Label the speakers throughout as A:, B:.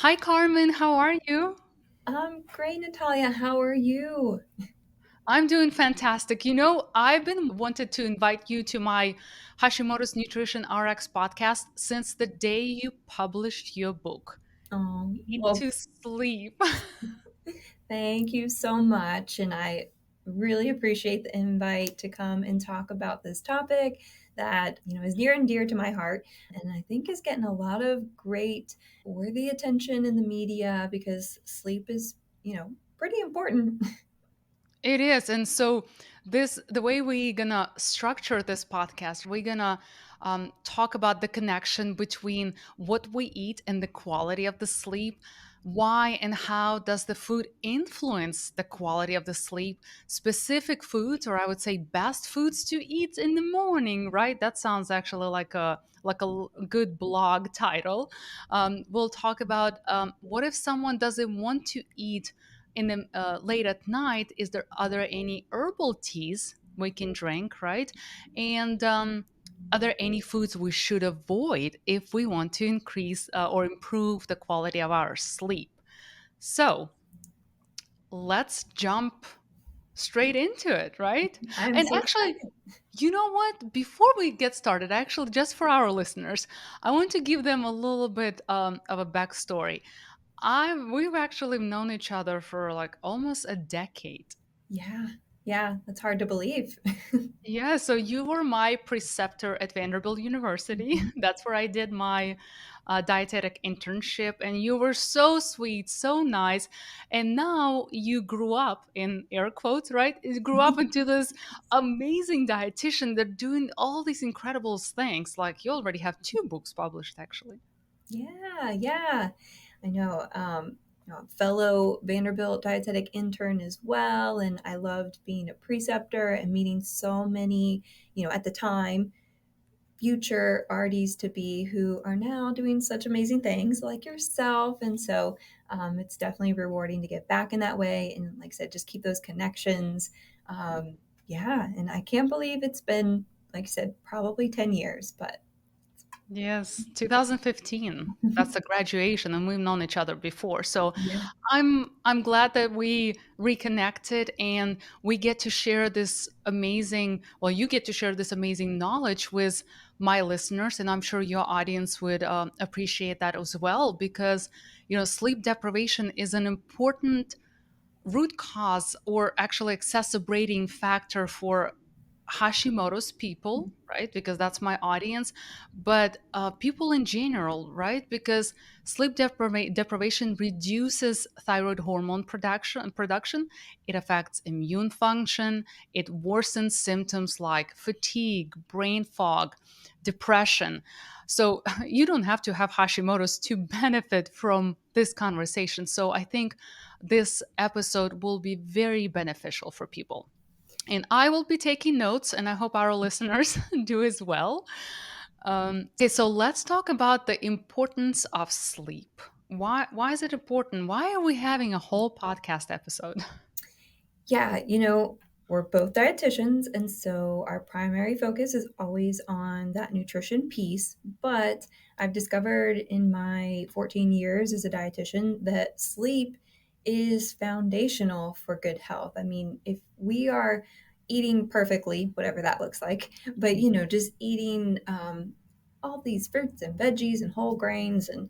A: Hi, Carmen. How are you?
B: I'm great, Natalia. How are you?
A: I'm doing fantastic. I've been wanted to invite you to my Hashimoto's Nutrition RX podcast since the day you published your book, Eat
B: Well,
A: to Sleep.
B: thank you so much. And I really appreciate the invite to come and talk about this topic that, is near and dear to my heart. And I think is getting a lot of great, worthy attention in the media because sleep is, pretty important.
A: It is. And so the way we gonna structure this podcast, we're gonna talk about the connection between what we eat and the quality of the sleep. Why and how does the food influence the quality of the sleep? Specific foods, or I would say best foods to eat in the morning, right? That sounds actually like a good blog title. We'll talk about what if someone doesn't want to eat in the late at night. Is there are there any herbal teas we can drink, right? And are there any foods we should avoid if we want to increase or improve the quality of our sleep? So let's jump straight into it, right?
B: I'm
A: And
B: so
A: actually,
B: excited.
A: you know what? Before we get started, actually, just for our listeners, I want to give them a little bit of a backstory. We've actually known each other for like almost a decade.
B: Yeah. Yeah. That's hard to believe.
A: Yeah, so you were my preceptor at Vanderbilt University.
B: Mhm.
A: That's where I did my dietetic internship, and you were so sweet, so nice. And now you grew up in air quotes, right? You grew up into this amazing dietitian. They're doing all these incredible things. Like you already have two books published, actually.
B: Yeah, yeah. I know. Fellow Vanderbilt dietetic intern as well. And I loved being a preceptor and meeting so many, at the time, future RDs to be who are now doing such amazing things like yourself. And so it's definitely rewarding to get back in that way. And like I said, just keep those connections. Yeah. And I can't believe it's been, like I said, probably 10 years, but
A: Yes, 2015. That's the graduation, and we've known each other before. So
B: yeah.
A: I'm glad that we reconnected and we get to share this amazing, well, you get to share this amazing knowledge with my listeners, and I'm sure your audience would appreciate that as well because sleep deprivation is an important root cause or actually exacerbating factor for Hashimoto's people, right? Because that's my audience, but people in general, right? Because deprivation reduces thyroid hormone production. It affects immune function. It worsens symptoms like fatigue, brain fog, depression. So you don't have to have Hashimoto's to benefit from this conversation. So I think this episode will be very beneficial for people. And I will be taking notes, and I hope our listeners do as well. Okay, so let's talk about the importance of sleep. Why is it important? Why are we having a whole podcast episode?
B: Yeah, we're both dietitians, and so our primary focus is always on that nutrition piece. But I've discovered in my 14 years as a dietitian that sleep is foundational for good health. I mean, if we are eating perfectly, whatever that looks like, but just eating all these fruits and veggies and whole grains and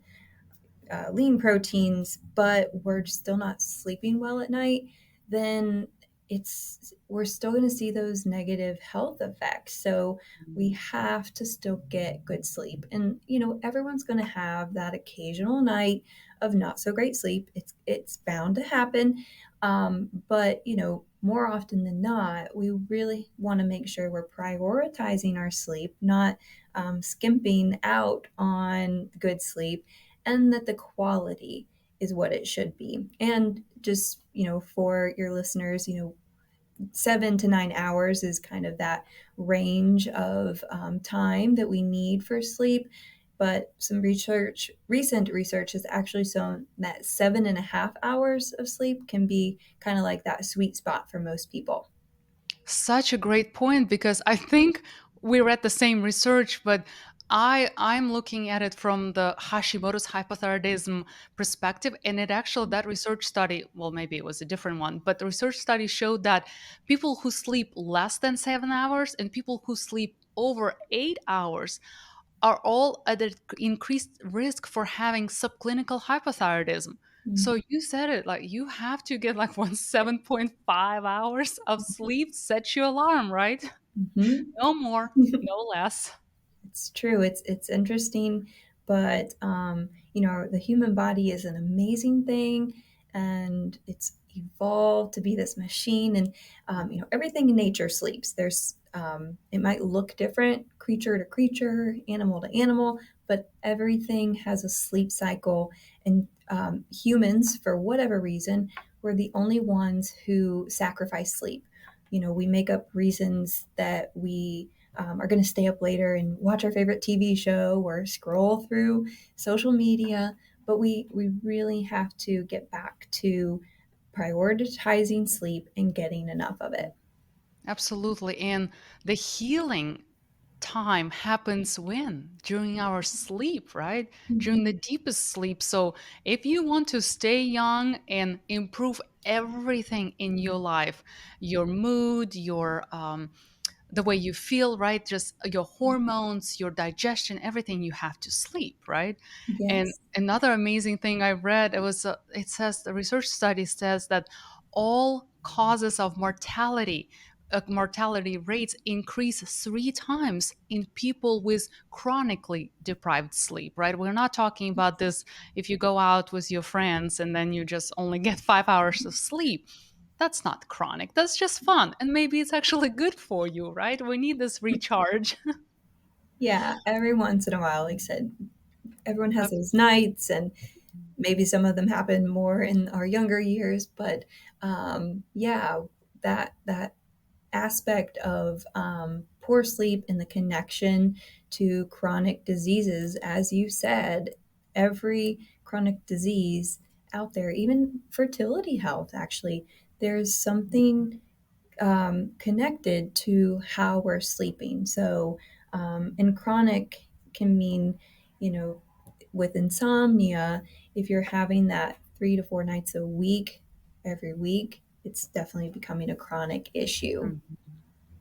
B: lean proteins, but we're still not sleeping well at night, then we're still going to see those negative health effects. So we have to still get good sleep. And everyone's going to have that occasional night of not so great sleep. It's bound to happen. But more often than not, we really want to make sure we're prioritizing our sleep, not skimping out on good sleep, and that the quality is what it should be. And just, for your listeners, 7 to 9 hours is kind of that range of time that we need for sleep. But recent research has actually shown that 7.5 hours of sleep can be kind of like that sweet spot for most people.
A: Such a great point because I think we read the same research, but I'm looking at it from the Hashimoto's hypothyroidism perspective, and it actually that research study, well, maybe it was a different one, but the research study showed that people who sleep less than 7 hours and people who sleep over 8 hours are all at an increased risk for having subclinical hypothyroidism. So you said it, like you have to get like 7.5 hours of sleep, set your alarm, right?
B: Mm-hmm.
A: No more, no less.
B: It's true. It's interesting, but the human body is an amazing thing, and it's evolved to be this machine. And everything in nature sleeps. There's it might look different, creature to creature, animal to animal, but everything has a sleep cycle. And humans, for whatever reason, we're the only ones who sacrifice sleep. We make up reasons that we are going to stay up later and watch our favorite TV show or scroll through social media. But we really have to get back to prioritizing sleep and getting enough of it.
A: Absolutely. And the healing time happens when? During our sleep, right? During the
B: Mhm.
A: deepest sleep. So if you want to stay young and improve everything in your life, your mood, your the way you feel, right? Just your hormones, your digestion, everything, you have to sleep, right? And
B: Yes.
A: another amazing thing I read, it says the research study says that all causes of mortality rates increase 3 times in people with chronically deprived sleep, right? We're not talking about this if you go out with your friends and then you just only get 5 hours of sleep. That's not chronic. That's just fun. And maybe it's actually good for you, right? We need this recharge.
B: Yeah, every once in a while, like I said, everyone has those nights, and maybe some of them happen more in our younger years. But yeah, that aspect of poor sleep and the connection to chronic diseases, as you said, every chronic disease out there, even fertility health, actually, there's something connected to how we're sleeping. So, and chronic can mean, you know, with insomnia, if you're having that 3 to 4 nights a week, every week, it's definitely becoming a chronic issue.
A: Mhm.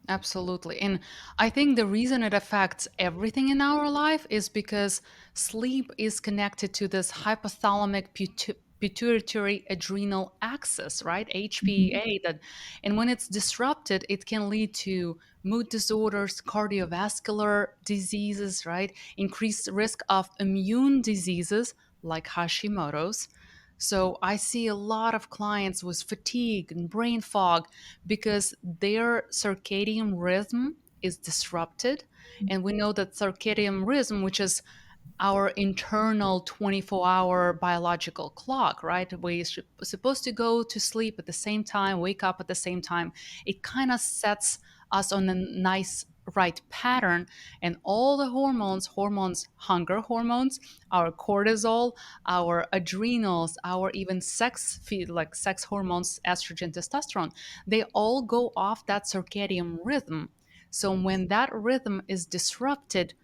A: Absolutely. And I think the reason it affects everything in our life is because sleep is connected to this hypothalamic pituitary adrenal axis, right?
B: Mhm.
A: HPA that and when it's disrupted, it can lead to mood disorders, cardiovascular diseases, right? Increased risk of immune diseases like Hashimoto's. So I see a lot of clients with fatigue and brain fog because their circadian rhythm is disrupted. And we know that circadian rhythm, which is our internal 24-hour biological clock, right? Supposed to go to sleep at the same time, wake up at the same time. It kind of sets us on a nice right pattern, and all the hormones, hunger hormones, our cortisol, our adrenals, our even sex feed like sex hormones, estrogen, testosterone, they all go off that circadian rhythm. So when that rhythm is disrupted,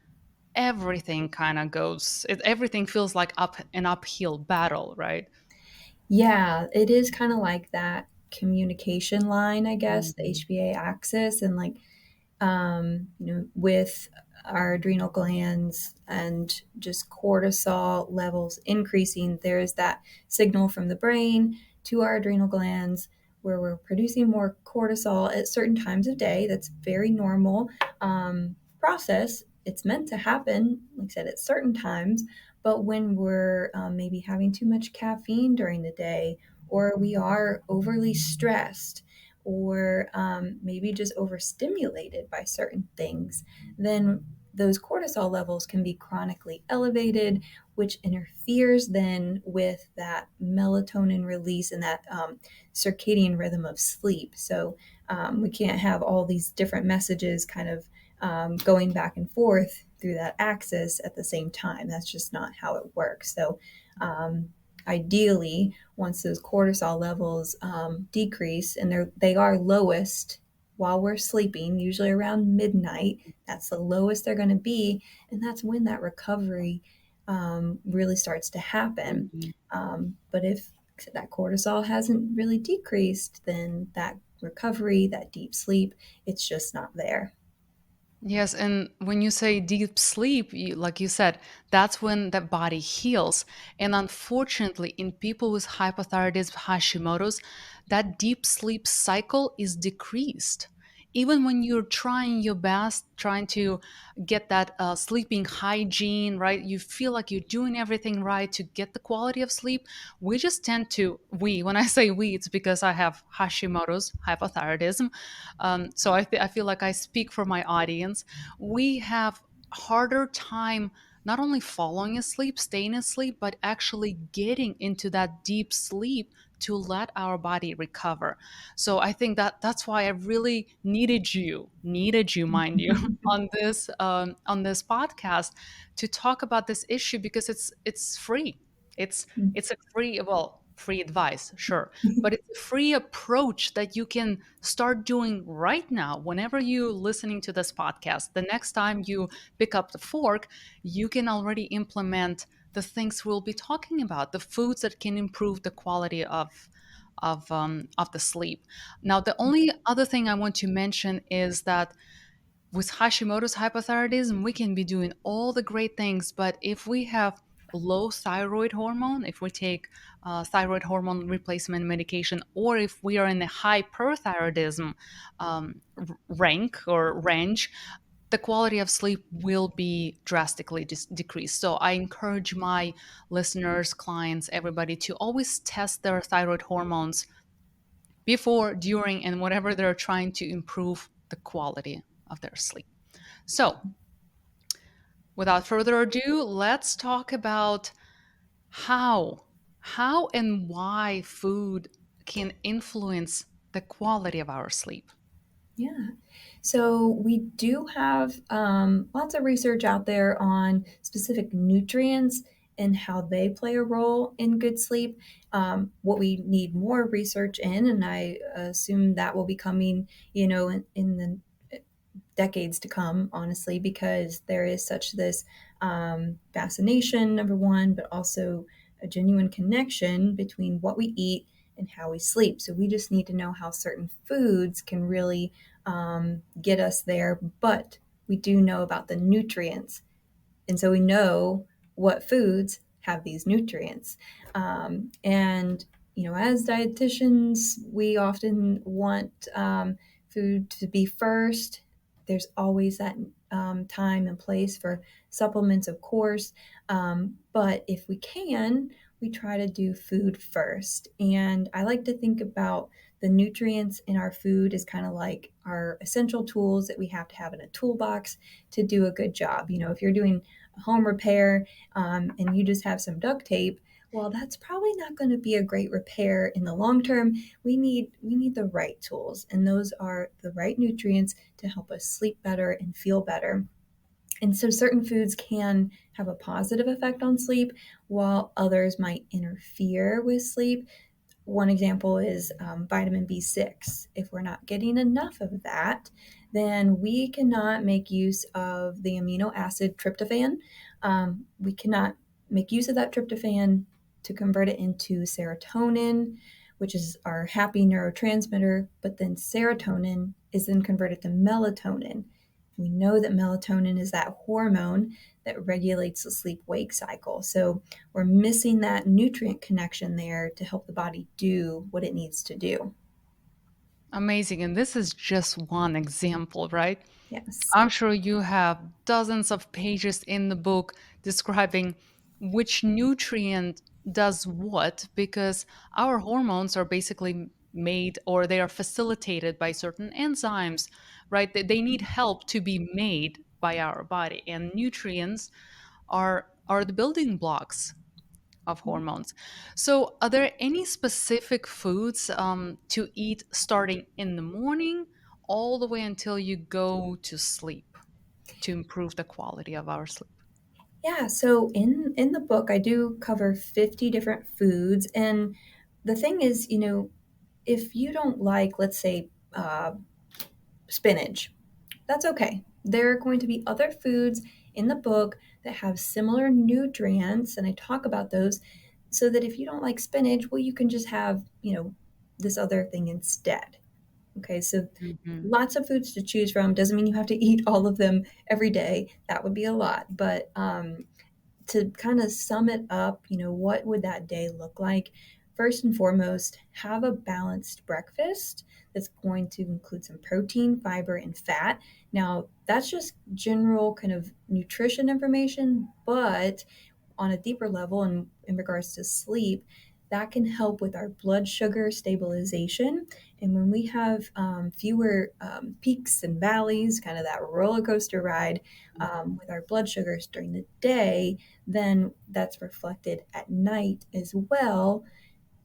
A: everything kind of everything feels like an uphill battle, right?
B: Yeah, it is kind of like that communication line, I guess, the
A: Mhm.
B: HPA axis, and like with our adrenal glands and just cortisol levels increasing, there's that signal from the brain to our adrenal glands where we're producing more cortisol at certain times of day. That's very normal process. It's meant to happen, like I said, at certain times. But when we're maybe having too much caffeine during the day, or we are overly stressed, or maybe just overstimulated by certain things, then those cortisol levels can be chronically elevated, which interferes then with that melatonin release and that circadian rhythm of sleep. So we can't have all these different messages kind of going back and forth through that axis at the same time. That's just not how it works. So ideally, once those cortisol levels decrease, and they are lowest while we're sleeping, usually around midnight. That's the lowest they're going to be, and that's when that recovery really starts to happen.
A: Mhm.
B: But if that cortisol hasn't really decreased, then that recovery, that deep sleep, it's just not there.
A: Yes, and when you say deep sleep, like you said, that's when the body heals. And unfortunately, in people with hypothyroidism, Hashimoto's, that deep sleep cycle is decreased. Even when you're trying your best, trying to get that sleeping hygiene, right? You feel like you're doing everything right to get the quality of sleep. We just tend to, when I say we, it's because I have Hashimoto's, hypothyroidism. So I feel like I speak for my audience. We have harder time not only falling asleep, staying asleep, but actually getting into that deep sleep to let our body recover. So I think that that's why I really needed you, mind you, on this podcast to talk about this issue because it's free. It's a free, well, free advice, sure, but it's a free approach that you can start doing right now. Whenever you listening to this podcast, the next time you pick up the fork, you can already implement the things we'll be talking about, the foods that can improve the quality of the sleep. Now, the only other thing I want to mention is that with Hashimoto's hypothyroidism, we can be doing all the great things, but if we have low thyroid hormone, if we take thyroid hormone replacement medication, or if we are in a hyperthyroidism rank or range, the quality of sleep will be drastically decreased. So I encourage my listeners, clients, everybody to always test their thyroid hormones before, during, and whatever they're trying to improve the quality of their sleep. So, without further ado, let's talk about how and why food can influence the quality of our sleep.
B: Yeah. So we do have lots of research out there on specific nutrients and how they play a role in good sleep. What we need more research in, and I assume that will be coming, in the decades to come, honestly, because there is such this fascination, number one, but also a genuine connection between what we eat and how we sleep. So we just need to know how certain foods can really get us there. But we do know about the nutrients, and so we know what foods have these nutrients. And as dietitians, we often want food to be first. There's always that time and place for supplements, of course. But if we can, we try to do food first. And I like to think about the nutrients in our food as kind of like our essential tools that we have to have in a toolbox to do a good job. If you're doing home repair and you just have some duct tape, well, that's probably not going to be a great repair in the long term. We need the right tools, and those are the right nutrients to help us sleep better and feel better. And so certain foods can have a positive effect on sleep, while others might interfere with sleep. One example is vitamin B6. If we're not getting enough of that, then we cannot make use of the amino acid tryptophan. We cannot make use of that tryptophan to convert it into serotonin, which is our happy neurotransmitter, but then serotonin is then converted to melatonin. We know that melatonin is that hormone that regulates the sleep wake cycle. So we're missing that nutrient connection there to help the body do what it needs to do.
A: Amazing. And this is just one example, right?
B: Yes.
A: I'm sure you have dozens of pages in the book describing which nutrient does what, because our hormones are basically made, or they are facilitated by certain enzymes, right? They need help to be made by our body, and nutrients are the building blocks of hormones. So, are there any specific foods to eat starting in the morning all the way until you go to sleep to improve the quality of our sleep?
B: Yeah, so in the book I do cover 50 different foods, and the thing is, if you don't like, let's say, spinach. That's okay. There are going to be other foods in the book that have similar nutrients, and I talk about those so that if you don't like spinach, well, you can just have, this other thing instead. Okay, so
A: Mhm.
B: lots of foods to choose from. Doesn't mean you have to eat all of them every day. That would be a lot. But to kind of sum it up, what would that day look like? First and foremost, have a balanced breakfast that's going to include some protein, fiber, and fat. Now, that's just general kind of nutrition information, but on a deeper level in regards to sleep, that can help with our blood sugar stabilization. And when we have fewer peaks and valleys, kind of that roller coaster ride with our blood sugars during the day, then that's reflected at night as well,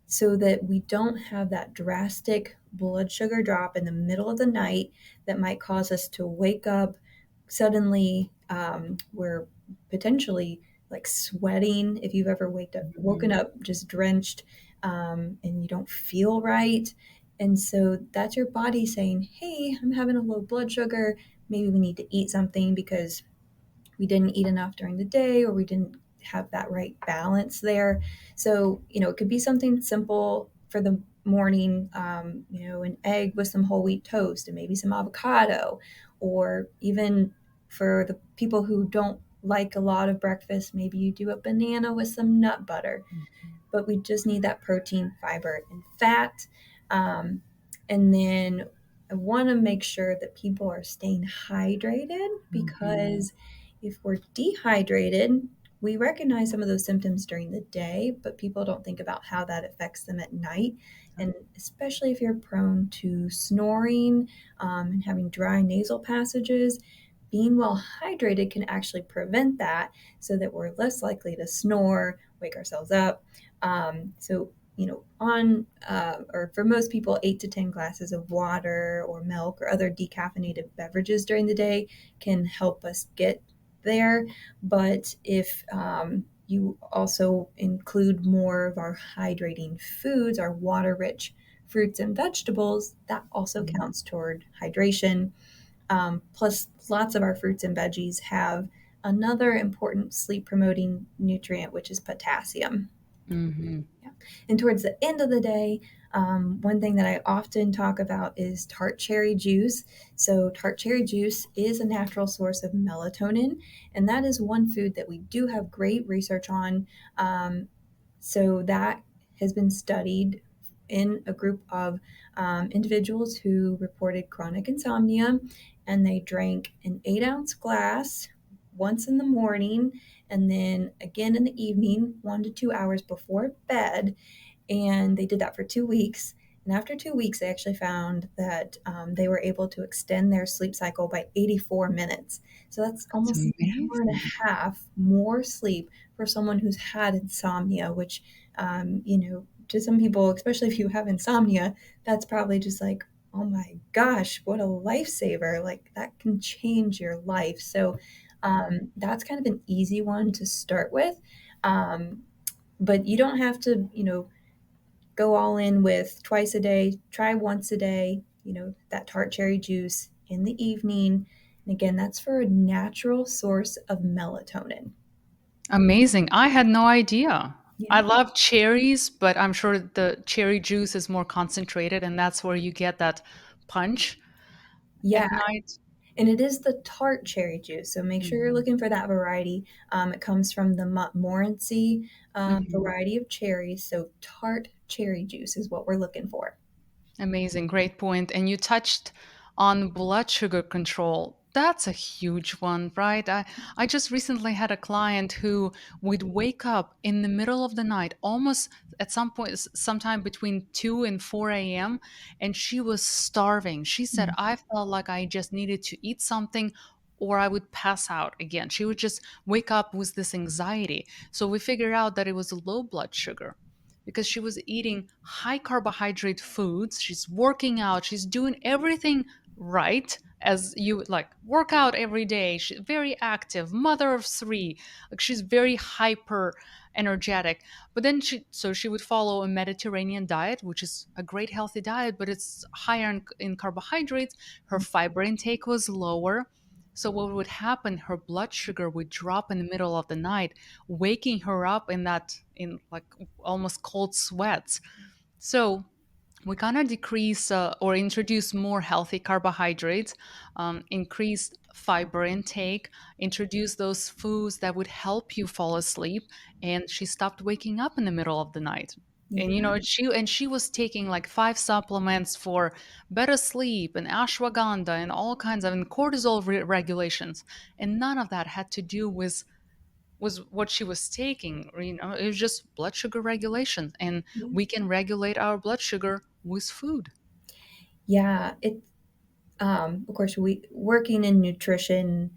B: so that we don't have that drastic blood sugar drop in the middle of the night that might cause us to wake up suddenly. We're potentially like sweating if you've ever woken
A: Mhm.
B: up just drenched, and you don't feel right. And so that's your body saying, hey, I'm having a low blood sugar. Maybe we need to eat something because we didn't eat enough during the day, or we didn't have that right balance there. So, it could be something simple for the morning, an egg with some whole wheat toast and maybe some avocado, or even for the people who don't like a lot of breakfast, maybe you do a banana with some nut butter. But we just need that protein, fiber, and fat. Um, and then I want to make sure that people are staying hydrated,
A: Mhm.
B: because if we're dehydrated, we recognize some of those symptoms during the day, but people don't think about how that affects them at night. And especially if you're prone to snoring, and having dry nasal passages, being well hydrated can actually prevent that, so that we're less likely to snore, wake ourselves up. So, on or for most people, 8 to 10 glasses of water or milk or other decaffeinated beverages during the day can help us get there. But if you also include more of our hydrating foods, our water rich fruits and vegetables, that also
A: Mhm.
B: counts toward hydration. Plus, lots of our fruits and veggies have another important sleep promoting nutrient, which is potassium.
A: Mhm.
B: Yeah. And towards the end of the day, one thing that I often talk about is tart cherry juice. So, tart cherry juice is a natural source of melatonin, and that is one food that we do have great research on. So, that has been studied in a group of individuals who reported chronic insomnia, and they drank an 8-ounce glass once in the morning and then again in the evening, 1 to 2 hours before bed. And they did that for 2 weeks. And after 2 weeks, they actually found that they were able to extend their sleep cycle by 84 minutes. So that's
A: That's
B: almost an hour and
A: amazing.
B: a half more sleep for someone who's had insomnia, which, to some people, especially if you have insomnia, that's probably just like, oh my gosh, what a lifesaver. Like that can change your life. So that's kind of an easy one to start with. Um, but you don't have to, go all in with twice a day. Try once a day, that tart cherry juice in the evening. And again, that's for a natural source of melatonin.
A: Amazing. I had no idea. I
B: Yeah.
A: love cherries, but I'm sure the cherry juice is more concentrated, and that's where you get that punch
B: Yeah.
A: at night.
B: And it is the tart cherry juice. So make sure you're
A: Mhm.
B: looking for that variety. It comes from the Montmorency
A: Mhm.
B: variety of cherries. So tart cherry juice is what we're looking for.
A: Amazing. Great point. And you touched on blood sugar control. That's a huge one, right? I just recently had a client who would wake up in the middle of the night, almost at some point, sometime between 2 and 4 a.m., and she was starving. She said,
B: Mm.
A: I felt like I just needed to eat something or I would pass out again. She would just wake up with this anxiety. So we figured out that it was low blood sugar because she was eating high carbohydrate foods. She's working out. She's doing everything right, as you like work out every day, she's very active, mother of three, like she's very hyper energetic. But then she would follow a Mediterranean diet, which is a great healthy diet, but it's higher in carbohydrates. Her fiber intake was lower. So what would happen, her blood sugar would drop in the middle of the night, waking her up in like almost cold sweats. So we kind of decrease or introduce more healthy carbohydrates, increase fiber intake, introduce those foods that would help you fall asleep, and she stopped waking up in the middle of the night. And
B: Yeah.
A: she was taking like 5 supplements for better sleep and ashwagandha and all kinds of and cortisol regulations, and none of that had to do with was what she was taking. It was just blood sugar regulation, and
B: Yeah.
A: we can regulate our blood sugar with food.
B: Yeah. Of course, we working in nutrition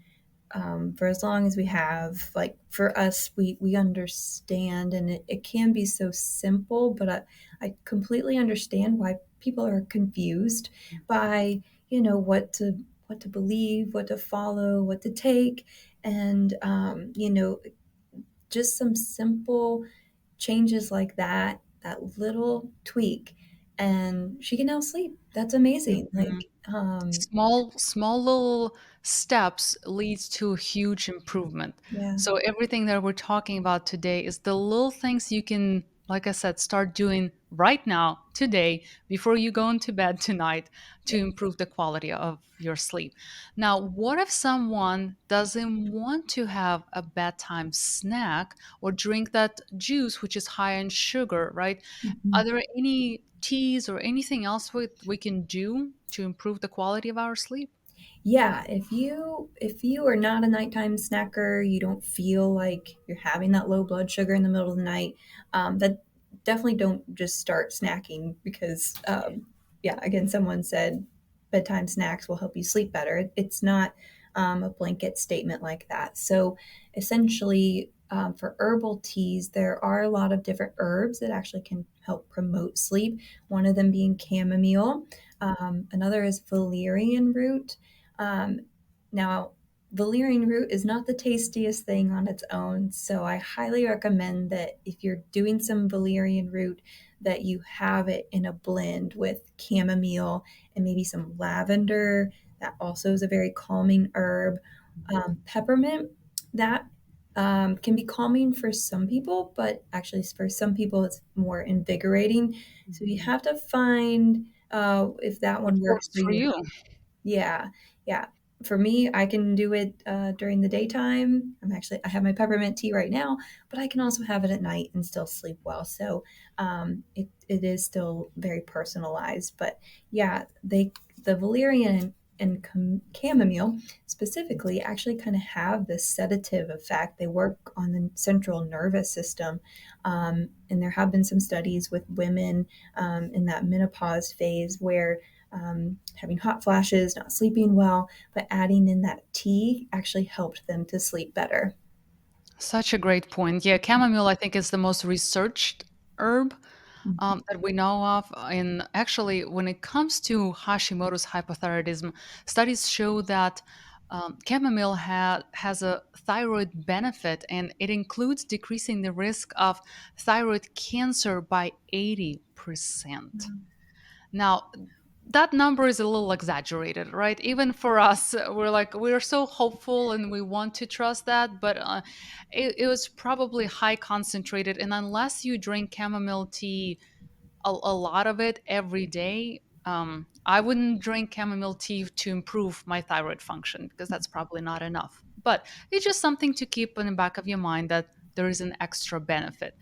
B: for as long as we have, like for us, we understand, and it can be so simple, but I completely understand why people are confused by, what to believe, what to follow, what to take, and just some simple changes like that little tweak, and she can now sleep. That's amazing.
A: Mhm.
B: Um,
A: Small little steps leads to huge improvement.
B: yeah,
A: So everything that we're talking about today is the little things you can, like I said, start doing right now, today, before you go into bed tonight, to
B: yeah.
A: improve the quality of your sleep. Now, what if someone doesn't want to have a bedtime snack or drink that juice which is high in sugar, right? Are
B: Mhm.
A: there any teas or anything else we can do to improve the quality of our sleep?
B: Yeah, if you are not a nighttime snacker, you don't feel like you're having that low blood sugar in the middle of the night, that definitely don't just start snacking because, yeah, again, someone said bedtime snacks will help you sleep better. It's not a blanket statement like that. So essentially, for herbal teas, there are a lot of different herbs that actually can help promote sleep. One of them being chamomile. Another is valerian root. um, Now, valerian root is not the tastiest thing on its own, so I highly recommend that if you're doing some valerian root, that you have it in a blend with chamomile and maybe some lavender. That also is a very calming herb. Peppermint, that can be calming for some people, but actually for some people it's more invigorating. So you
A: Mhm.
B: have to find if that
A: What
B: one works
A: works
B: for
A: for
B: you.
A: you?
B: Yeah, yeah. For me, I can do it during the daytime. I have my peppermint tea right now, but I can also have it at night and still sleep well. So it is still very personalized. But yeah, the valerian and chamomile specifically actually kind of have this sedative effect. They work on the central nervous system, and there have been some studies with women in that menopause phase where having hot flashes, not sleeping well, but adding in that tea actually helped them to sleep better.
A: Such a great point. Yeah, chamomile, I think, is the most researched herb
B: Mhm.
A: that we know of. And actually, when it comes to Hashimoto's hypothyroidism, studies show that chamomile has a thyroid benefit, and it includes decreasing the risk of thyroid cancer by 80%. Now, that number is a little exaggerated, right? Even for us, we're so hopeful and we want to trust that, but it was probably high concentrated. And unless you drink chamomile tea, a lot of it every day, I wouldn't drink chamomile tea to improve my thyroid function because that's probably not enough. But it's just something to keep in the back of your mind that there is an extra benefit.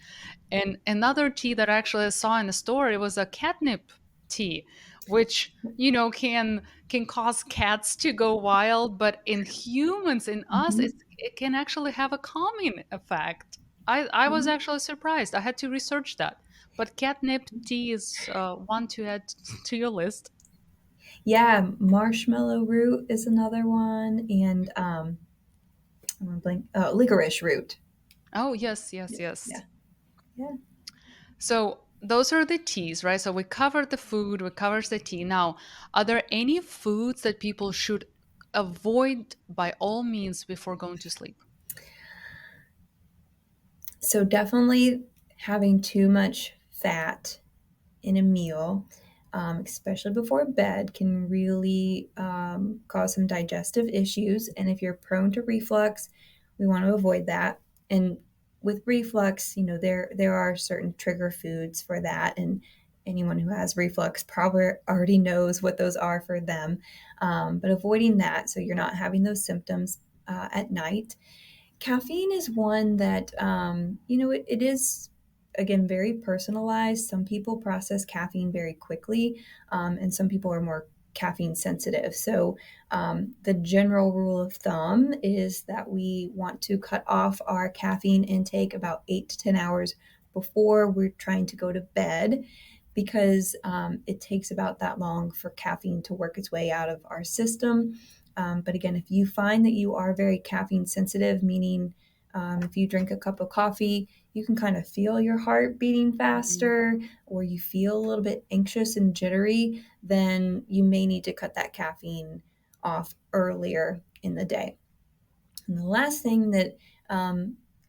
A: And another tea that actually I saw in the store, it was a catnip tea, which can cause cats to go wild, but in humans, in us,
B: Mhm.
A: it can actually have a calming effect. I was
B: Mhm.
A: actually surprised. I had to research that. But catnip tea is one to add to your list.
B: Yeah, marshmallow root is another one, and I'm gonna blank. Licorice root.
A: Oh yes, yes,
B: Yeah,
A: yes.
B: yeah, yeah.
A: So those are the teas, right? So we covered the food, we covered the tea. Now, are there any foods that people should avoid by all means before going to sleep?
B: So definitely having too much fat in a meal, especially before bed, can really cause some digestive issues. And if you're prone to reflux, we want to avoid that. And with reflux, there are certain trigger foods for that, and anyone who has reflux probably already knows what those are for them. But avoiding that so you're not having those symptoms at night. Caffeine is one that, it is, again, very personalized. Some people process caffeine very quickly, and some people are more caffeine sensitive. So, the general rule of thumb is that we want to cut off our caffeine intake about 8 to 10 hours before we're trying to go to bed, because it takes about that long for caffeine to work its way out of our system. But again, if you find that you are very caffeine sensitive, meaning if you drink a cup of coffee, you can kind of feel your heart beating
A: Mhm.
B: faster, or you feel a little bit anxious and jittery, then you may need to cut that caffeine off earlier in the day. And the last thing that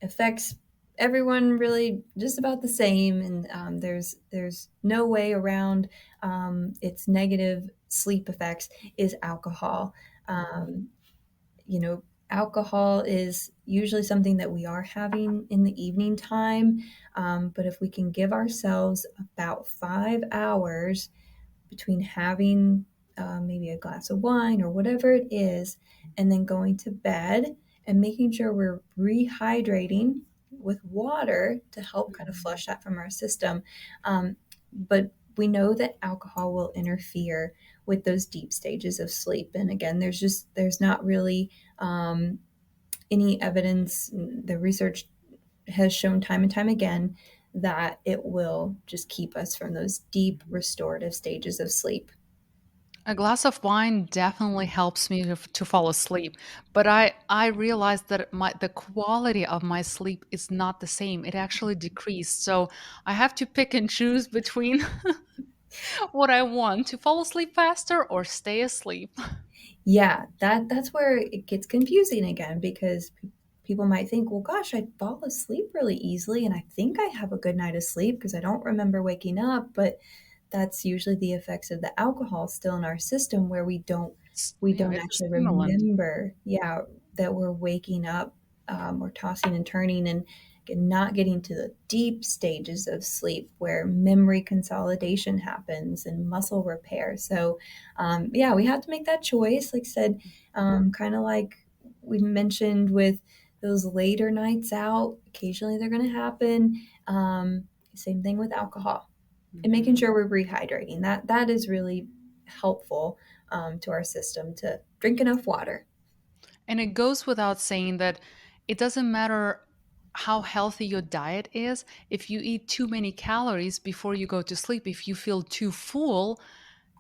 B: affects everyone really just about the same, and there's no way around its negative sleep effects, is alcohol. Um, you know, Alcohol is usually something that we are having in the evening time, but if we can give ourselves about 5 hours between having maybe a glass of wine or whatever it is, and then going to bed and making sure we're rehydrating with water to help kind of
A: Mhm.
B: flush that from our system. But we know that alcohol will interfere with those deep stages of sleep. And again, there's not really any evidence. The research has shown time and time again that it will just keep us from those deep restorative stages of sleep.
A: A glass of wine definitely helps me to fall asleep, but I realized that the quality of my sleep is not the same. It actually decreased. So I have to pick and choose between what I want to fall asleep faster or stay asleep.
B: Yeah, that's where it gets confusing again, because people might think, well, gosh, I fall asleep really easily and I think I have a good night of sleep because I don't remember waking up. But that's usually the effects of the alcohol still in our system, where we
A: Yeah,
B: don't
A: it's a
B: actually
A: stimulant.
B: remember, yeah, that we're waking up, or tossing and turning, and not getting to the deep stages of sleep where memory consolidation happens and muscle repair. So, yeah, we have to make that choice. Like I said, kind of like we mentioned with those later nights out, occasionally they're going to happen. Same thing with alcohol, and making
A: Mhm.
B: sure we're rehydrating. That is really helpful to our system, to drink enough water.
A: And it goes without saying that it doesn't matter how healthy your diet is. If you eat too many calories before you go to sleep, if you feel too full,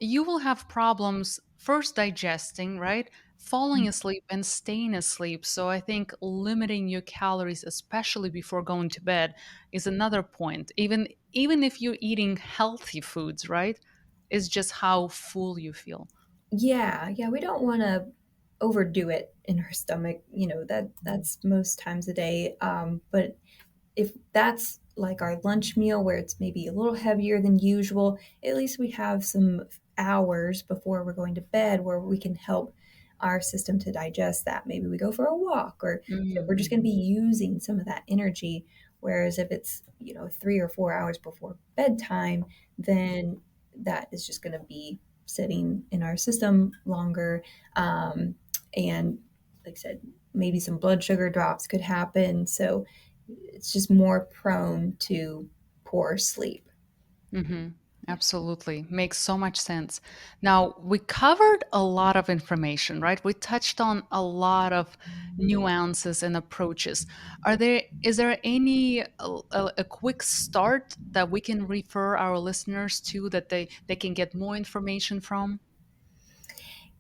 A: you will have problems first digesting, right? Falling asleep and staying asleep. So I think limiting your calories, especially before going to bed, is another point. Even if you're eating healthy foods, right? It's just how full you feel.
B: Yeah, yeah, we don't want to overdo it in our stomach. That's most times a day. But if that's like our lunch meal where it's maybe a little heavier than usual, at least we have some hours before we're going to bed where we can help our system to digest that. Maybe we go for a walk, or if we're just going to be
A: Mhm.
B: using some of that energy. Whereas if it's, 3 or 4 hours before bedtime, then that is just going to be sitting in our system longer. And like I said, maybe some blood sugar drops could happen. So it's just more prone to poor sleep.
A: Mm-hmm. Absolutely. Makes so much sense. Now, we covered a lot of information, right? We touched on a lot of nuances and approaches. Is there any a quick start that we can refer our listeners to that they can get more information from?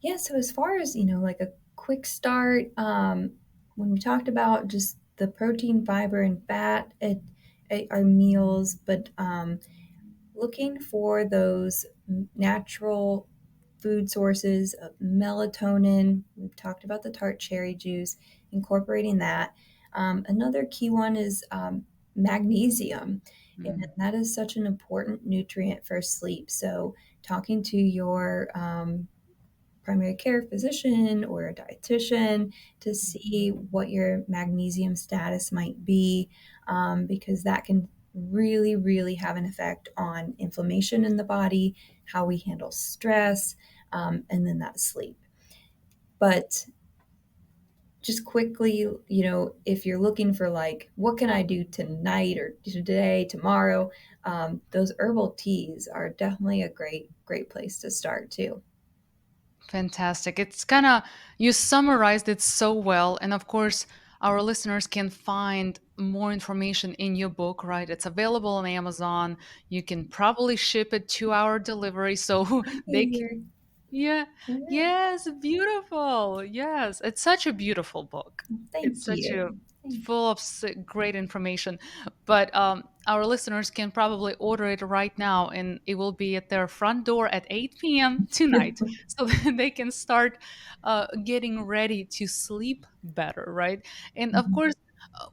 B: Yeah, so as far as, like a quick start, when we talked about just the protein, fiber, and fat at our meals, but looking for those natural food sources of melatonin. We've talked about the tart cherry juice, incorporating that. Another key one is magnesium, and
A: Mm.
B: that is such an important nutrient for sleep. So, talking to your primary care physician or a dietitian to see what your magnesium status might be, because that can really, really have an effect on inflammation in the body, how we handle stress, and then that sleep. But just quickly, if you're looking for like, what can I do tonight or today, tomorrow, those herbal teas are definitely a great, great place to start too.
A: Fantastic. It's kind of, you summarized it so well. And of course, our listeners can find more information in your book, right? It's available on Amazon. You can probably ship it 2-hour delivery. So they
B: Here.
A: yeah.
B: Yeah.
A: Yes, beautiful. Yes, it's such a beautiful book. It's
B: Thank
A: such a
B: you. Thank
A: full of great information. But our listeners can probably order it right now, and it will be at their front door at 8 p.m. tonight,
B: you.
A: so that they can start getting ready to sleep better, right? And of
B: Mhm.
A: course,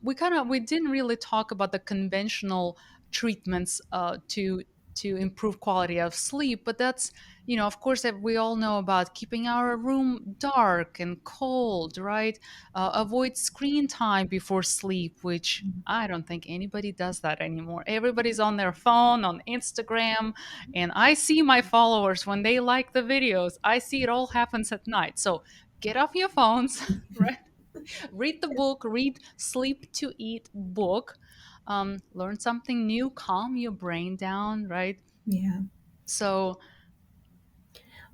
A: we didn't really talk about the conventional treatments to improve quality of sleep, but that's, of course, that we all know about keeping our room dark and cold, right? Avoid screen time before sleep, which I don't think anybody does that anymore. Everybody's on their phone, on Instagram, and I see my followers when they like the videos. I see it all happens at night. So get off your phones, right? Read the book, read Sleep to Eat book. Learn something new, calm your brain down, right?
B: Yeah.
A: So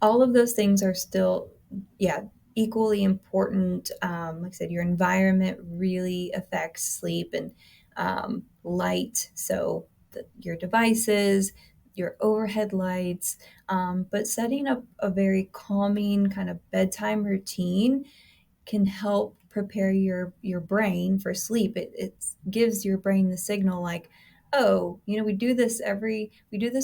B: All of those things are still, yeah, equally important. Like I said, your environment really affects sleep, and light. So your devices, your overhead lights, but setting up a very calming kind of bedtime routine can help prepare your brain for sleep. It gives your brain the signal like, oh, we do this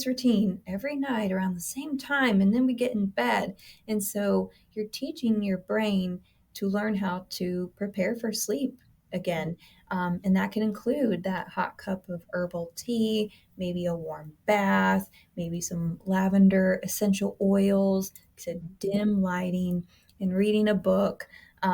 B: routine every night around the same time, and then we get in bed. And so you're teaching your brain to learn how to prepare for sleep again. And that can include that hot cup of herbal tea, maybe a warm bath, maybe some lavender essential oils, like I said, dim lighting, and reading a book. Like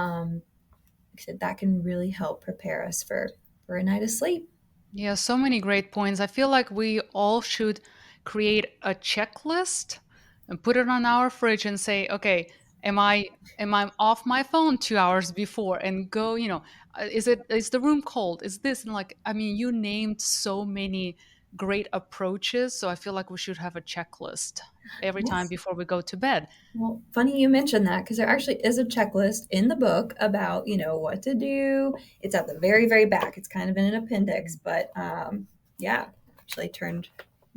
B: I said, that can really help prepare us for a night of sleep.
A: yeah, so many great points. I feel like we all should create a checklist and put it on our fridge and say, okay, am I off my phone 2 hours before and go, is the room cold? Is this, and like, I mean, you named so many great approaches, so I feel like we should have a checklist every time
B: Yes.
A: before we go to bed.
B: Well, funny you mentioned that because there actually is a checklist in the book about, what to do. It's at the very, very back. It's kind of in an appendix, but yeah, actually turned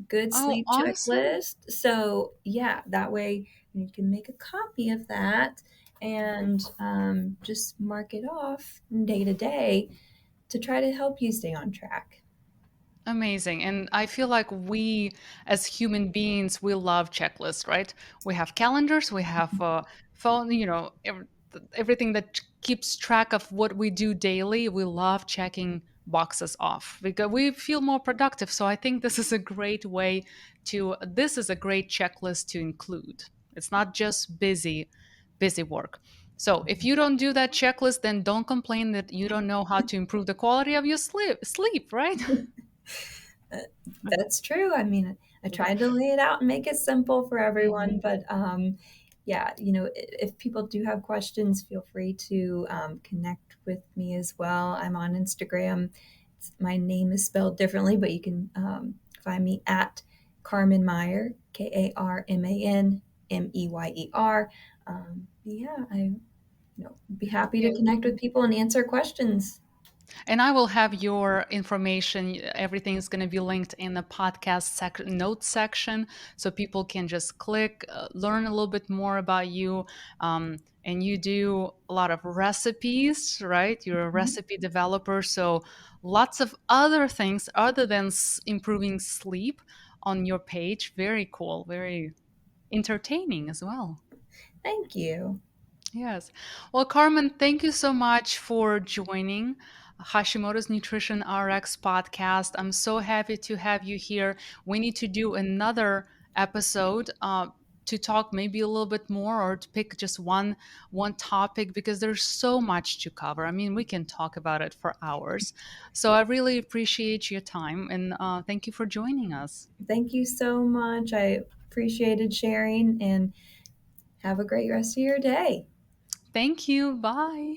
B: good
A: Oh,
B: sleep
A: awesome.
B: checklist. So yeah, that way you can make a copy of that and just mark it off from day to day to try to help you stay on track.
A: Amazing. And I feel like we, as human beings, we love checklists, right? We have calendars, we have phone, everything that keeps track of what we do daily. We love checking boxes off because we feel more productive. So I think this is a great checklist to include. It's not just busy work. So if you don't do that checklist, then don't complain that you don't know how to improve the quality of your sleep, right?
B: Uh, That's true. I mean, I tried to lay it out and make it simple for everyone,
A: Mhm.
B: but yeah, if people do have questions, feel free to connect with me as well. I'm on Instagram. My name is spelled differently, but you can find me at Karman Meyer, KarmanMeyer. Yeah, I be happy to connect with people and answer questions.
A: And I will have your information. Everything is going to be linked in the podcast notes section, so people can just click, learn a little bit more about you. And you do a lot of recipes, right? You're a
B: Mhm.
A: recipe developer, so lots of other things other than improving sleep on your page. Very cool, very entertaining as well.
B: Thank you.
A: Yes. Well, Carmen, thank you so much for joining Hashimoto's Nutrition RX podcast. I'm so happy to have you here. We need to do another episode to talk maybe a little bit more, or to pick just one topic, because there's so much to cover. I mean, we can talk about it for hours. So I really appreciate your time, and thank you for joining us.
B: Thank you so much. I appreciated sharing and have a great rest of your day.
A: Thank you. Bye.